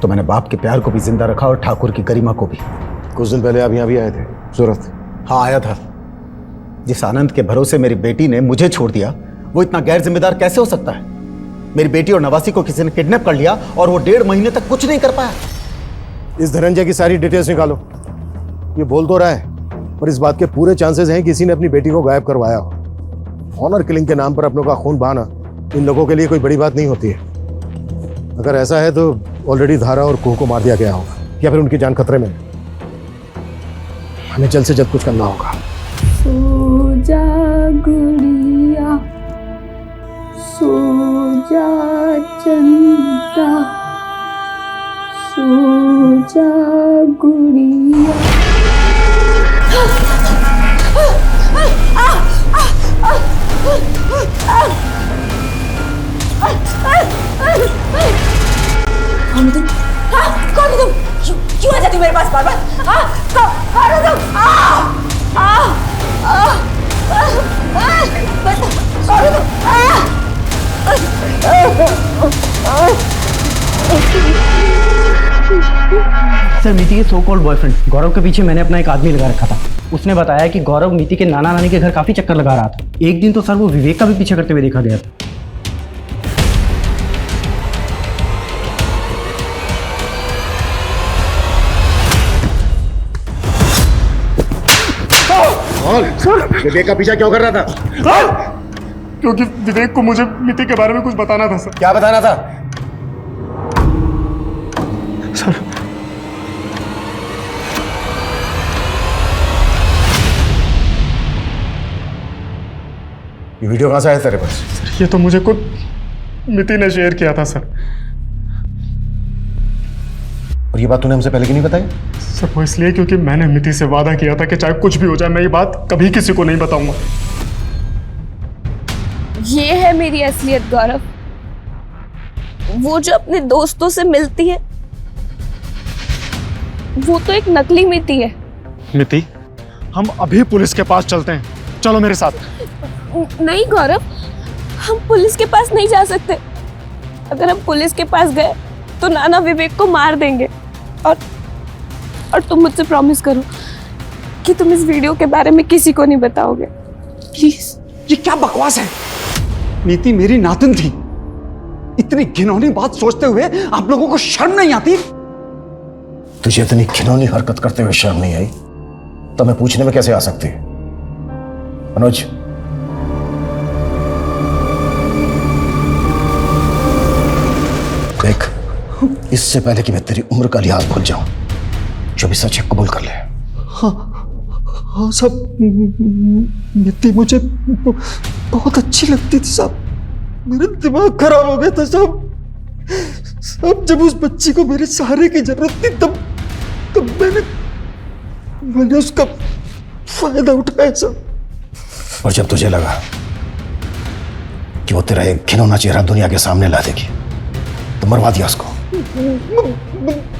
तो मैंने बाप के प्यार को भी जिंदा रखा और ठाकुर की गरिमा को भी। कुछ दिन पहले आप यहाँ भी आए थे सूरत? हाँ आया था। जिस आनंद के भरोसे मेरी बेटी ने मुझे छोड़ दिया, वो इतना गैर जिम्मेदार कैसे हो सकता है? मेरी बेटी और नवासी को किसी ने किडनैप कर लिया और वो 1.5 महीने तक कुछ नहीं कर पाया। इस धनंजय की सारी डिटेल्स निकालो। ये बोल तो रहा है, पर इस बात के पूरे चांसेस हैं किसी ने अपनी बेटी को गायब करवाया हो। ऑनर किलिंग के नाम पर अपनों का खून बहाना इन लोगों के लिए कोई बड़ी बात नहीं होती है। अगर ऐसा है तो ऑलरेडी धारा और कुह को मार दिया गया होगा या फिर उनकी जान खतरे में। हमें जल्द से जल्द कुछ करना होगा। सो जा गुड़िया, सो जा चंदा, सो जा गुड़िया। कौन हो तुम? कौन हो तुम? क्यों आ जाती हो मेरे पास बार बार? कौन हो तुम? कौन हो तुम? सर मीति के सो कॉल्ड बॉयफ्रेंड गौरव के पीछे मैंने अपना एक आदमी लगा रखा था। उसने बताया कि गौरव मीति के नाना नानी के घर काफी चक्कर लगा रहा था। एक दिन तो सर वो विवेक का भी पीछा करते हुए देखा गया था। विवेक का पीछा क्यों कर रहा था? क्योंकि विवेक को मुझे मिति के बारे में कुछ बताना था सर। क्या बताना था? सर ये वीडियो कहां से आया तेरे पास? ये तो मुझे खुद मिति ने शेयर किया था सर। और ये बात तूने हमसे पहले क्यों नहीं बताई? सर वो इसलिए क्योंकि मैंने मिति से वादा किया था कि चाहे कुछ भी हो जाए मैं ये बात कभी किसी को नहीं बताऊंगा। ये है मेरी असलियत गौरव। वो जो अपने दोस्तों से मिलती है वो तो एक नकली मिति है। मिति, हम अभी पुलिस के पास चलते हैं, चलो मेरे साथ। नहीं गौरव, हम पुलिस के पास नहीं जा सकते। अगर हम पुलिस के पास गए तो नाना विवेक को मार देंगे। और तुम मुझसे प्रॉमिस करो कि तुम इस वीडियो के बारे में किसी को नहीं बताओगे, प्लीज। ये क्या बकवास है? नीति मेरी नातिन थी। इतनी घिनौनी बात सोचते हुए आप लोगों को शर्म नहीं आती? तुझे इतनी खिलौनी हरकत करते हुए शर्म नहीं आई तो मैं पूछने में कैसे आ सकती? मनोज, देख, इससे पहले कि मैं तेरी उम्र का लिहाज भूल जाऊं, जो भी सच है कबूल कर ले। हाँ हाँ साहब, नित्ति मुझे बहुत अच्छी लगती थी साहब। मेरा दिमाग खराब हो गया था साहब। साहब जब उस बच्ची को मेरे सहारे की जरूरत थी तब मैंने उसका फायदा उठाया साहब। और जब तुझे लगा कि वो तेरा एक खिलौना चेहरा दुनिया के सामने ला देगी तो मरवा दिया उसको।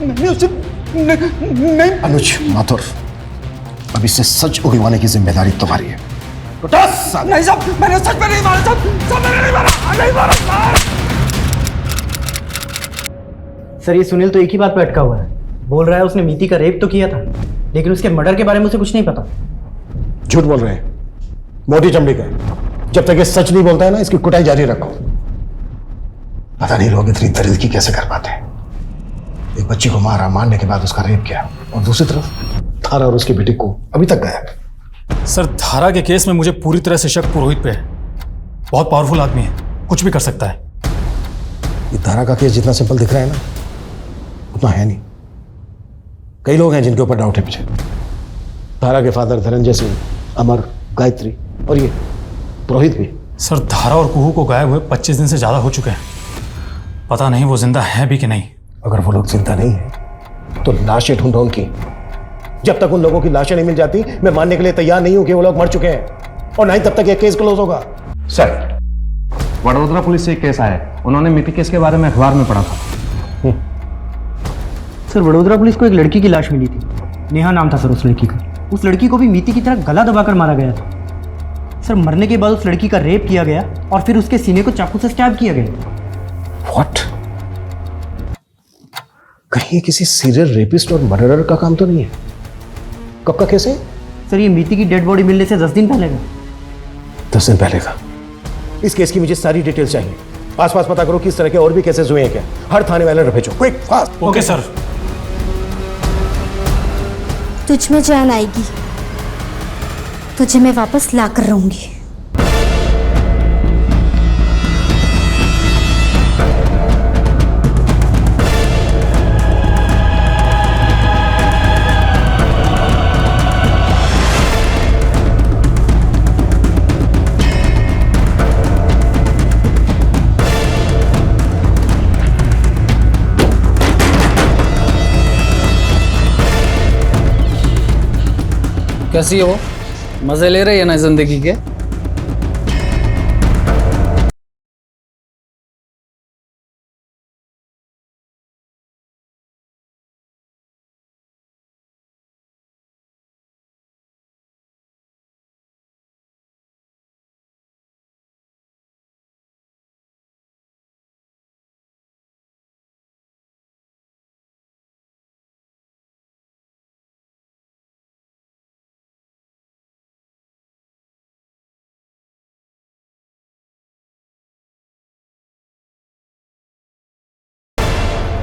मैंने उसे नहीं। अनुज माथुर, अब इससे सच उगलवाने की जिम्मेदारी तुम्हारी है। नहीं साहब, मैंने सच में नहीं मारा साहब। मैंने नहीं मारा साहब। सर ये सुनील तो एक ही बात पे अटका हुआ है। बोल रहा है उसने मीति का रेप तो किया था, लेकिन उसके मर्डर के बारे में उसे कुछ नहीं पता। झूठ बोल रहे हैं, मोटी चमड़ी का। जब तक ये सच नहीं बोलता है ना, इसकी कुटाई जारी रखो। पता नहीं लोग इतनी दरिद्री कैसे कर पाते हैं। एक बच्ची को मारा, मारने के बाद उसका रेप किया, और दूसरी तरफ धारा और उसकी बेटी को अभी तक गायब। सर धारा के केस में मुझे पूरी तरह से शक पुरोहित पे है। बहुत पावरफुल आदमी है, कुछ भी कर सकता है। ये धारा का केस जितना सिंपल दिख रहा है ना, उतना है नहीं। कई लोग हैं जिनके ऊपर डाउट है मुझे। धारा के फादर धनंजय सिंह, अमर, गायत्री और ये पुरोहित भी। सर धारा और कुहू को गायब हुए 25 दिन से ज्यादा हो चुके हैं। पता नहीं वो जिंदा है भी कि नहीं। अगर वो लोग जिंदा नहीं है तो लाशें ढूंढो उनकी। जब तक उन लोगों की लाशें नहीं मिल जाती, मैं मानने के लिए तैयार नहीं हूं कि वो लोग मर चुके हैं, और नहीं तब तक ये केस क्लोज होगा। सर, वडोदरा पुलिस से एक केस आया है। उन्होंने मीति केस के बारे में अखबार में पढ़ा था। सर वडोदरा पुलिस को एक लड़की की लाश मिली थी। नेहा नाम था सर उस लड़की का। उस लड़की को भी मीति की तरह गला दबाकर मारा गया था। सर मरने के बाद उस लड़की का रेप किया गया और फिर उसके सीने को चाकू से स्टैब किया गया। व्हाट? कहीं ये किसी सीरियल रेपिस्ट और मर्डरर का काम तो नहीं है? कब का केस है? सर ये मीति की डेड बॉडी मिलने से 10 दिन पहले का। 10 दिन पहले का? इस केस की मुझे सारी डिटेल्स चाहिए। पास पता करो किस तरह के और भी केसेस हुए हैं क्या। हर थाने वाले भेजो, क्विक फास्ट। Okay sir. तुझ में जान आएगी, तुझे मैं वापस ला कर रहूंगी। कैसी है वो? मजे ले रही है ना जिंदगी के?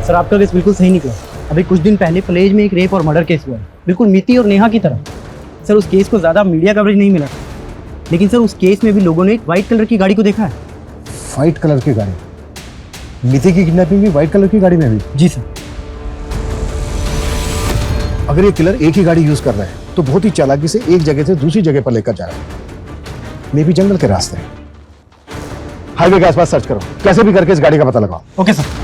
सर आपका केस बिल्कुल सही निकला। अभी कुछ दिन पहले प्लेज में एक रेप और मर्डर केस हुआ है, बिल्कुल मीति और नेहा की तरह। सर उस केस को ज़्यादा मीडिया कवरेज नहीं मिला, लेकिन सर उस केस में भी लोगों ने एक व्हाइट कलर की गाड़ी को देखा है। व्हाइट कलर की गाड़ी? मीति की किडनैपिंग भी व्हाइट कलर की गाड़ी में हुई? जी सर। अगर ये किलर एक ही गाड़ी यूज कर रहा है तो बहुत ही चालाकी से एक जगह से दूसरी जगह पर लेकर जा रहा है। मे भी जंगल के रास्ते। हाईवे के आसपास सर्च करो, कैसे भी करके इस गाड़ी का पता लगाओ। Okay sir.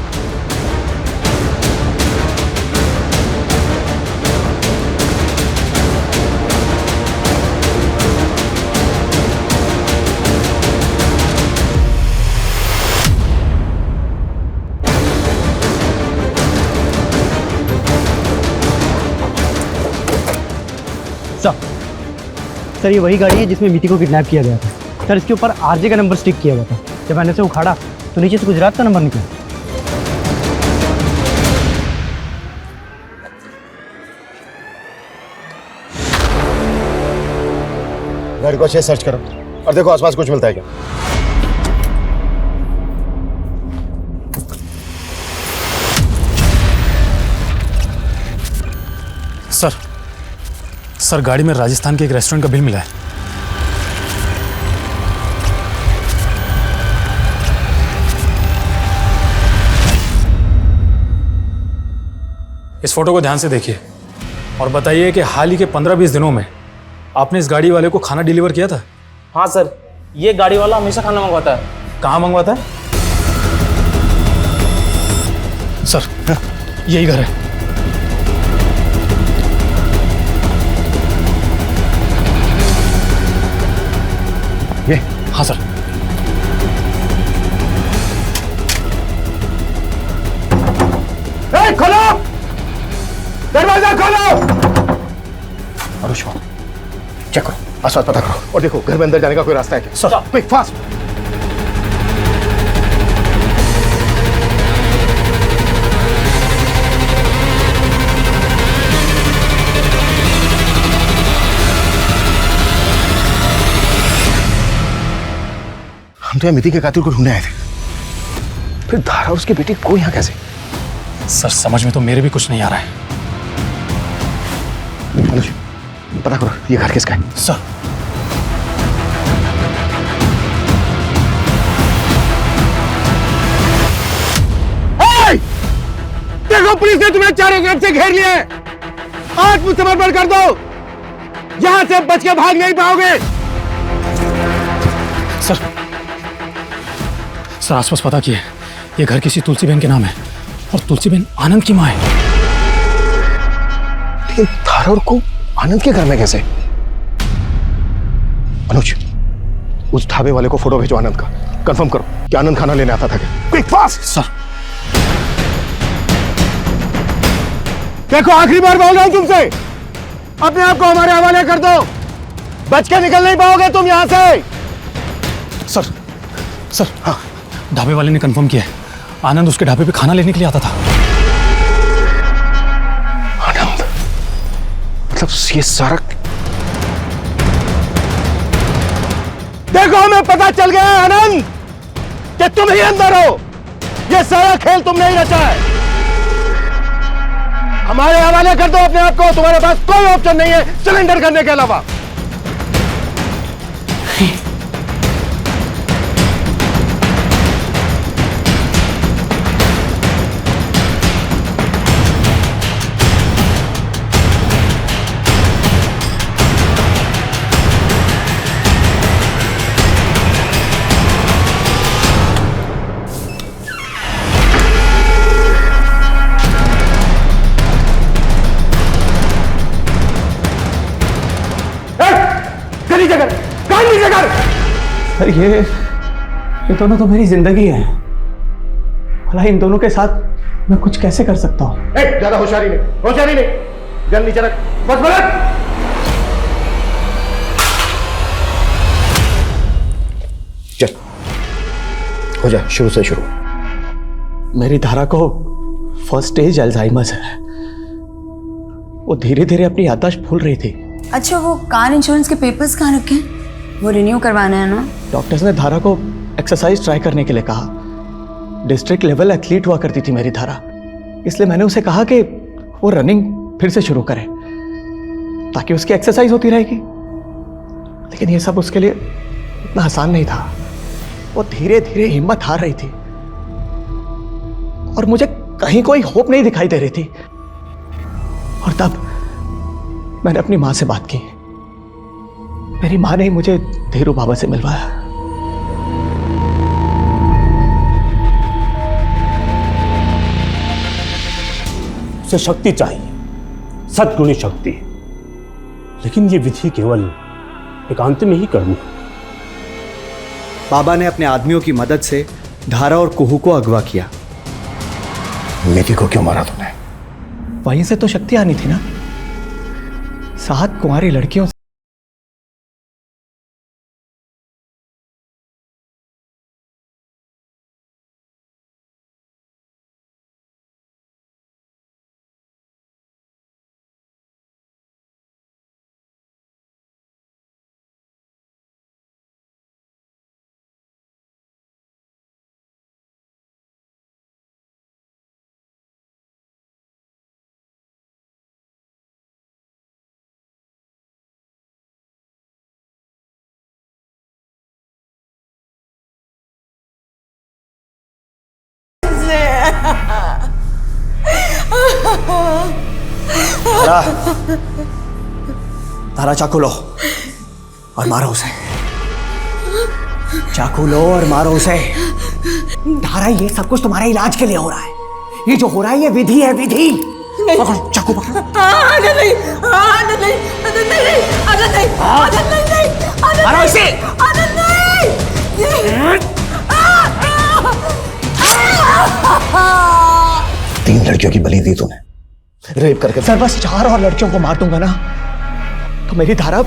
सर ये वही गाड़ी है जिसमें मीति को किडनैप किया गया था। सर इसके ऊपर आरजे का नंबर स्टिक किया हुआ था। जब मैंने इसे उखाड़ा तो नीचे से गुजरात का नंबर निकला। गाड़ी को अच्छे से सर्च करो और देखो आसपास कुछ मिलता है क्या। सर गाड़ी में राजस्थान के एक रेस्टोरेंट का बिल मिला है। इस फोटो को ध्यान से देखिए और बताइए कि हाल ही के 15-20 दिनों में आपने इस गाड़ी वाले को खाना डिलीवर किया था? हाँ सर, ये गाड़ी वाला हमेशा खाना मंगवाता है। कहाँ मंगवाता है? सर यही घर है। ये? हाँ सर। खोलो, दरवाजा खोलो। अनुष्मा, चेक करो, आसपास पता करो और देखो घर में अंदर जाने का कोई रास्ता है क्या? Sir quick fast. हम तो मिति के कातिल को ढूंढने आए थे, फिर धारा और उसकी बेटी को यहाँ कैसे? सर समझ में तो मेरे भी कुछ नहीं आ रहा है। अनुज, पता करो ये घर किसका है? सर देखो पुलिस ने तुम्हें चारों तरफ से घेर लिया है। आत्मसमर्पण कर दो, यहां से बच के भाग नहीं पाओगे। सर आसपास पता किए, ये घर किसी तुलसी बहन के नाम है और तुलसी बहन आनंद की मां है। लेकिन धारा और को आनंद के घर में कैसे? अनुज, उस ढाबे वाले को फोटो भेजो आनंद का, कंफर्म करो कि आनंद खाना लेने आता था क्या? Quick fast. सर देखो आखिरी बार बोल रहा हूं तुमसे, अपने आप को हमारे हवाले कर दो, बच के निकल नहीं पाओगे तुम यहां से। सर हाँ, ढाबे वाले ने कंफर्म किया है, आनंद उसके ढाबे पे खाना लेने के लिए आता था। आनंद? मतलब ये सारा? देखो हमें पता चल गया है आनंद कि तुम ही अंदर हो, ये सारा खेल तुमने ही रचा है। हमारे हवाले कर दो अपने आप को, तुम्हारे पास कोई ऑप्शन नहीं है सरेंडर करने के अलावा। सर ये दोनों तो मेरी जिंदगी है, भला इन दोनों के साथ मैं कुछ कैसे कर सकता हूँ? ज्यादा होशियारी नहीं, गन नीचे रख, बस बलट। चल हो जाए, शुरू से शुरू। मेरी धारा को फर्स्ट स्टेज अल्जाइमर्स है, वो धीरे धीरे अपनी याददाश्त भूल रही थी। अच्छा, वो कार इंश्योरेंस के पेपर्स कहाँ रखे हैं? वो रिन्यू करवाना है ना? डॉक्टर्स ने धारा को एक्सरसाइज ट्राई करने के लिए कहा। डिस्ट्रिक्ट लेवल एथलीट हुआ करती थी मेरी धारा, इसलिए मैंने उसे कहा कि वो रनिंग फिर से शुरू करे ताकि उसकी एक्सरसाइज होती रहेगी। लेकिन ये सब उसके लिए इतना आसान नहीं था, वो धीरे धीरे हिम्मत हार रही थी और मुझे कहीं कोई होप नहीं दिखाई दे रही थी। और तब मैंने अपनी माँ से बात की। मेरी माँ ने मुझे धीरू बाबा से मिलवाया। उसे शक्ति चाहिए, सद्गुणी शक्ति, लेकिन ये विधि केवल एकांत में ही करनी है। बाबा ने अपने आदमियों की मदद से धारा और कुहू को अगवा किया। मिति को क्यों मारा तूने? वहीं से तो शक्ति आनी थी ना, 7 कुंवारी लड़कियों से धारा, धारा चाकू लो और मारो उसे। चाकू लो और मारो उसे। धारा, ये सब कुछ तुम्हारे इलाज के लिए हो रहा है। ये जो हो रहा है ये विधि है, विधि। पकड़ो, चाकू पकड़ो। आनंद नहीं, आनंद नहीं, आनंद नहीं, आनंद नहीं, आनंद नहीं, मारो इसे। आनंद नहीं। 3 लड़कियों की बलि दी तूने, रेप करके। सर बस 4 और लड़कियों को मार दूंगा ना तो मेरी धारा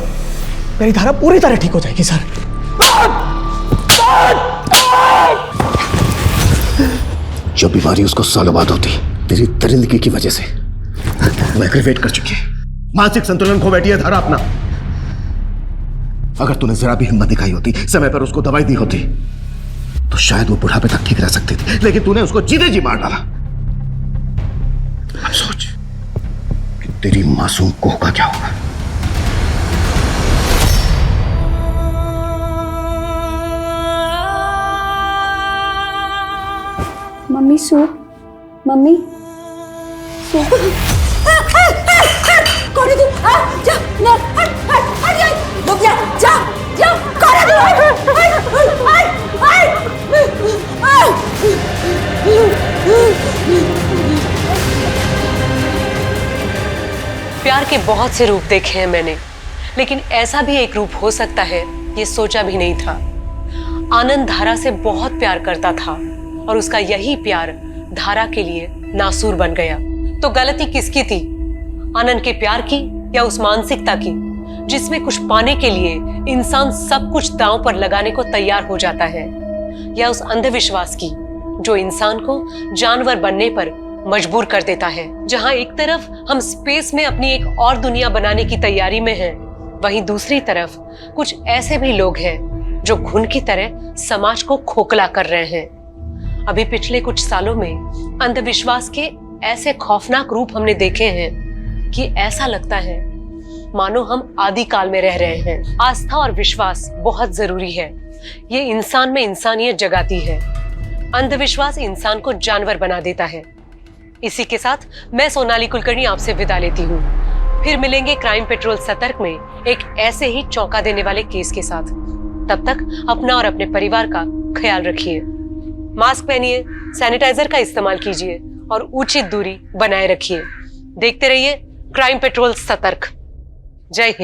पूरी तरह ठीक हो जाएगी सर। जो बीमारी उसको सालों बाद होती, तेरी दरिंदगी की वजह से वो एग्रीवेट कर चुकी है। मानसिक संतुलन खो बैठी है धारा अपना। अगर तूने जरा भी हिम्मत दिखाई होती, समय पर उसको दवाई दी होती, तो शायद वो बुढ़ापे तक ठीक रह सकती थी। लेकिन तूने उसको जीते जी मार डाला। अब सोच कि तेरी मासूम कोह का क्या होगा। Mummy soup, mummy soup. कौन है तू? जा, ना, हट, रुक जा, जा, कौन है तू? प्यार के बहुत से रूप देखे हैं मैंने, लेकिन ऐसा भी एक रूप हो सकता है ये सोचा भी नहीं था। आनंद धारा से बहुत प्यार करता था और उसका यही प्यार धारा के लिए नासूर बन गया। तो गलती किसकी थी? आनंद के प्यार की या उस मानसिकता की जिसमें कुछ पाने के लिए इंसान सब कुछ दांव पर लगाने को तैयार हो जाता है, या उस अंधविश्वास की जो इंसान को जानवर बनने पर मजबूर कर देता है? जहां एक तरफ हम स्पेस में अपनी एक और दुनिया बनाने की तैयारी में हैं, वहीं दूसरी तरफ कुछ ऐसे भी लोग हैं जो घुन की तरह समाज को खोखला कर रहे हैं। अभी पिछले कुछ सालों में अंधविश्वास के ऐसे खौफनाक रूप हमने देखे हैं कि ऐसा लगता है मानो हम आदिकाल में रह रहे हैं। आस्था और विश्वास बहुत जरूरी है। ये इंसान में इंसानियत जगाती है। अंधविश्वास इंसान को जानवर बना देता है। इसी के साथ मैं सोनाली कुलकर्णी आपसे विदा लेती हूँ। फिर मिलेंगे क्राइम पेट्रोल सतर्क में एक ऐसे ही चौंका देने वाले केस के साथ। तब तक अपना और अपने परिवार का ख्याल रखिए। मास्क पहनिए, सैनिटाइजर का इस्तेमाल कीजिए और उचित दूरी बनाए रखिए। देखते रहिए क्राइम पेट्रोल सतर्क। जय हिंद।